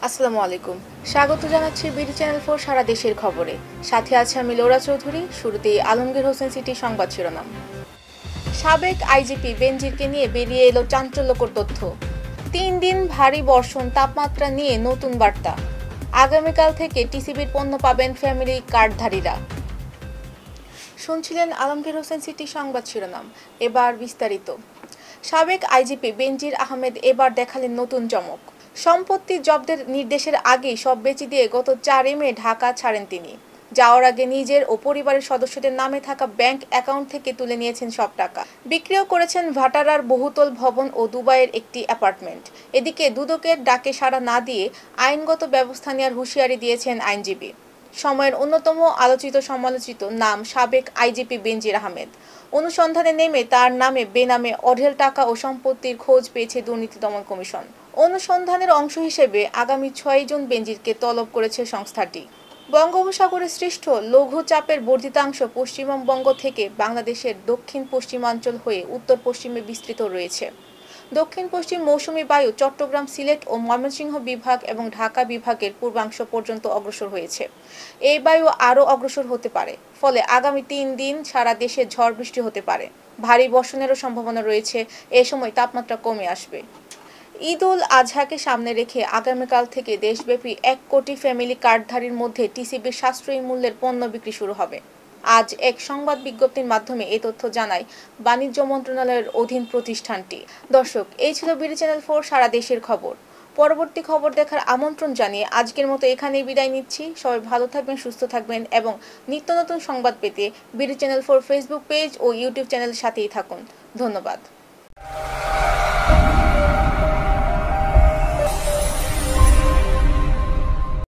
আসসালামু আলাইকুম। স্বাগত জানাচ্ছি বিডি চ্যানেল 4 সারা দেশের খবরে। সাথে আছে আমি লোরা চৌধুরী। শুরুতেই আলমগীর হোসেন সিটি সংবাদ শিরোনাম। সাবেক আইজিপি বেনজিরকে নিয়ে বেরিয়ে এলো চাঞ্চল্যকর তথ্য। ৩ দিন ভারী বর্ষণ, তাপমাত্রা নিয়ে নতুন বার্তা। আগামীকাল থেকে টিসিবির পণ্য পাবেন ফ্যামিলি কার্ডধারীরা। শুনছিলেন আলমগীর হোসেন সিটি সংবাদ শিরোনাম। এবার বিস্তারিত। সাবেক আইজিপি বেনজির আহমেদ এবার দেখালেন নতুন চমক। সম্পত্তি জব্দের নির্দেশের আগেই সব বেচে দিয়ে গত ৪ মে ঢাকা ছাড়েন তিনি। যাওয়ার আগে নিজের ও পরিবারের সদস্যদের নামে থাকা ব্যাংক অ্যাকাউন্ট থেকে তুলে নিয়েছেন সব টাকা। বিক্রিও করেছেন ভাটারার বহুতল ভবন ও দুবাইয়ের একটি অ্যাপার্টমেন্ট। এদিকে দুদকের ডাকে সাড়া না দিয়ে আইনগত ব্যবস্থা নেওয়ার হুঁশিয়ারি দিয়েছেন আইনজীবী। সময়ের অন্যতম আলোচিত সমালোচিত নাম সাবেক আইজিপি বেনজির আহমেদ। অনুসন্ধানে নেমে তার নামে বেনামে অঢেল টাকা ও সম্পত্তির খোঁজ পেয়েছে দুর্নীতি দমন কমিশন। অনুসন্ধানের অংশ হিসেবে আগামী ৬ জুন বেনজিরকে তলব করেছে সংস্থাটি। বঙ্গোপসাগরে সৃষ্ট লঘুচাপের বর্ধিতাংশ পশ্চিমবঙ্গ থেকে বাংলাদেশের দক্ষিণ পশ্চিমাঞ্চল হয়ে উত্তর পশ্চিমে বিস্তৃত রয়েছে। দক্ষিণ পশ্চিম মৌসুমী বায়ু চট্টগ্রাম, সিলেট ও ময়মনসিংহ বিভাগ এবং ঢাকা বিভাগের পূর্বাংশ পর্যন্ত অগ্রসর হয়েছে। এই বায়ু আরও অগ্রসর হতে পারে, ফলে আগামী ৩ দিন সারা দেশে ঝড় বৃষ্টি হতে পারে। ভারী বর্ষণেরও সম্ভাবনা রয়েছে। এ সময় তাপমাত্রা কমে আসবে। ঈদ উল আজহাকে সামনে রেখে আগামীকাল থেকে দেশব্যাপী ১ কোটি ফ্যামিলি কার্ডধারীর মধ্যে টিসিবির সাশ্রয়ী মূল্যের পণ্য বিক্রি শুরু হবে। আজ এক সংবাদ বিজ্ঞপ্তির মাধ্যমে এই তথ্য জানায় বাণিজ্য মন্ত্রণালয়ের অধীন প্রতিষ্ঠানটি। দর্শক, এই ছিল বিডি চ্যানেল 4 সারা দেশের খবর। পরবর্তী খবর দেখার আমন্ত্রণ জানিয়ে আজকের মতো এখানেই বিদায় নিচ্ছি। সবাই ভালো থাকবেন, সুস্থ থাকবেন এবং নিত্য নতুন সংবাদ পেতে বিডি চ্যানেল 4 ফেসবুক পেজ ও ইউটিউব চ্যানেলের সাথেই থাকুন। ধন্যবাদ।